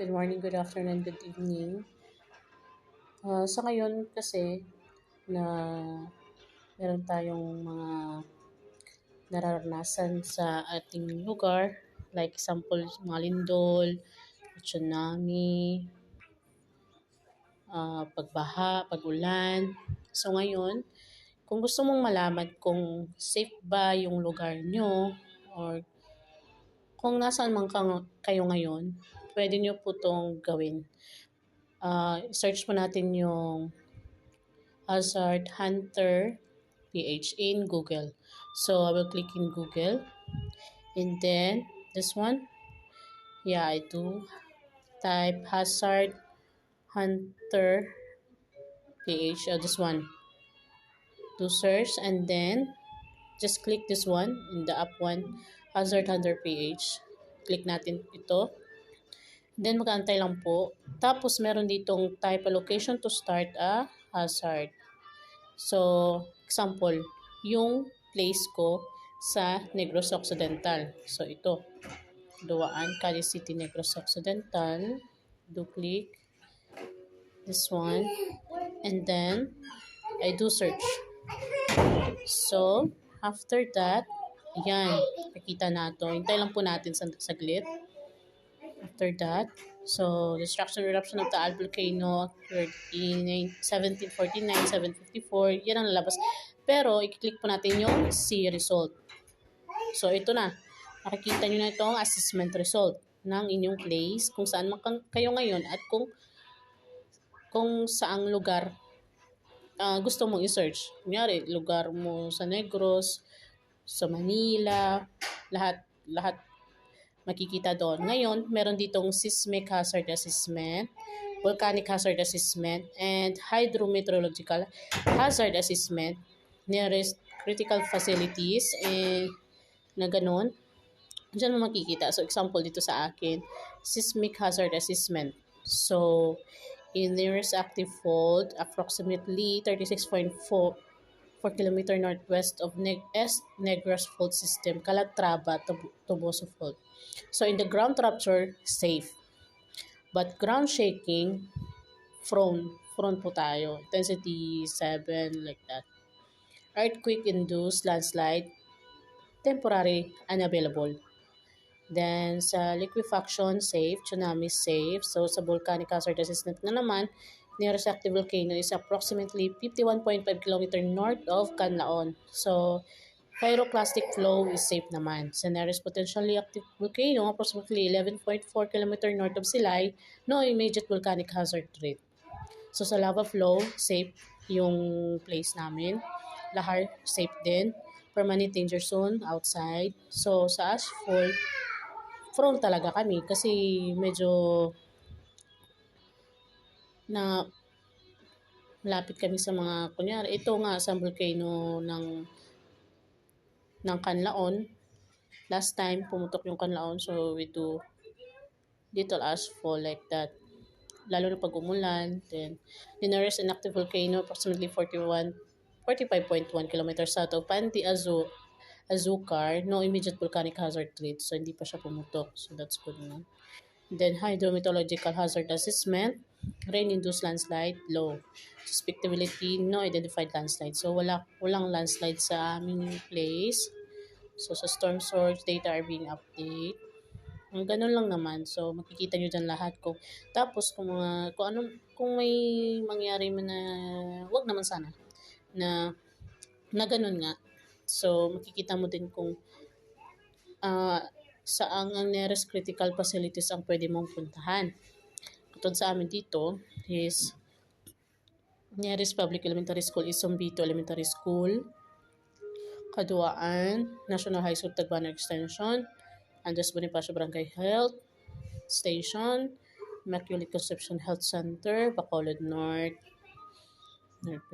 Good morning, good afternoon, good evening. Sa ngayon kasi na meron tayong mga nararanasan sa ating lugar, like example, mga lindol, tsunami, pagbaha, pag-ulan. So ngayon, kung gusto mong malaman kung safe ba yung lugar nyo or kung nasaan man kayo ngayon, pwede nyo po itong gawin. Search mo natin yung Hazard Hunter PH in Google. So I will click in Google and then this one, yeah, I do type Hazard Hunter PH, this one, to search and then just click this one in the up one, Hazard Hunter PH. Click natin ito. Then mag-aantay lang po. Tapos meron ditong type a location to start a hazard. So, example, yung place ko sa Negros Occidental. So, ito. Duaan, Cali City, Negros Occidental. Do click this one. And then, I do search. So, after that, yan, nakita na ito. Hintay lang po natin saglit. After that, so destruction eruption of the Taal volcano occurred in 1749, 754, yan ang lalabas. Pero, i-click po natin yung see result. So, ito na. Nakikita nyo na itong assessment result ng inyong place, kung saan kayo ngayon at kung saang lugar gusto mong i-search. Kunyari, lugar mo sa Negros, sa Manila, lahat makikita doon. Ngayon, meron ditong seismic hazard assessment, volcanic hazard assessment, and hydrometeorological hazard assessment, nearest critical facilities, na ganun. Diyan mo makikita. So, example dito sa akin, seismic hazard assessment. So, in nearest active fault, approximately 36.4 km northwest of Negros Fault System, Calatrava, Toboso Fault. So, in the ground rupture, safe. But ground shaking, prone po tayo. Intensity 7, like that. Earthquake-induced landslide, temporary unavailable. Then, sa liquefaction, safe. Tsunami, safe. So, sa volcanic hazard assessment na naman, nearest active volcano is approximately 51.5 km north of Canlaon. So, pyroclastic flow is safe naman. Sa nearest potentially active volcano, approximately 11.4 km north of Silay, no immediate volcanic hazard threat. So, sa lava flow, safe yung place namin. Lahar, safe din. Permanent danger zone, outside. So, sa ashfall, prone talaga kami kasi medyo na malapit kami sa mga, kunyari, ito nga sa volcano ng Canlaon. Last time, pumutok yung Canlaon, so we do little ashfall like that. Lalo na pag umulan. Then, the nearest inactive volcano, approximately 45.1 kilometers south of Panti Azucar, no immediate volcanic hazard threat. So, hindi pa siya pumutok. So, that's good na. Then, hydrometeorological hazard assessment, rain-induced landslide, low. Suspectability, no identified landslide. So, walang landslide sa aming place. So, sa storm source, data are being updated. Ganun lang naman. So, makikita nyo dyan lahat. Tapos, kung may mangyari man na, wag naman sana, na ganun nga. So, makikita mo din kung saan ang nearest critical facilities ang pwede mong puntahan. Katulad sa amin dito is nearest public elementary school is Sombito Elementary School, Kaduaan, National High School Tagbanao Extension, Andres Bonifacio Barangay Health Station, Immaculate Conception Health Center, Bacolod North,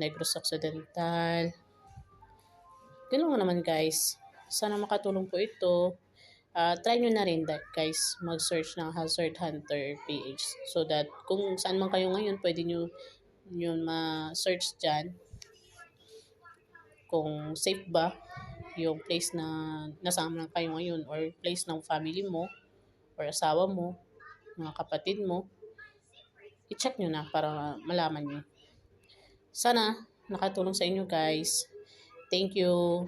Negros Occidental. Ganun naman guys. Sana makatulong po ito. Try nyo na rin guys, mag-search ng Hazard Hunter PH so that kung saan man kayo ngayon, pwede nyo ma-search dyan kung safe ba yung place na nasama kayo ngayon or place ng family mo or asawa mo. mga kapatid mo, i-check nyo na para malaman nyo. Sana nakatulong sa inyo guys. Thank you.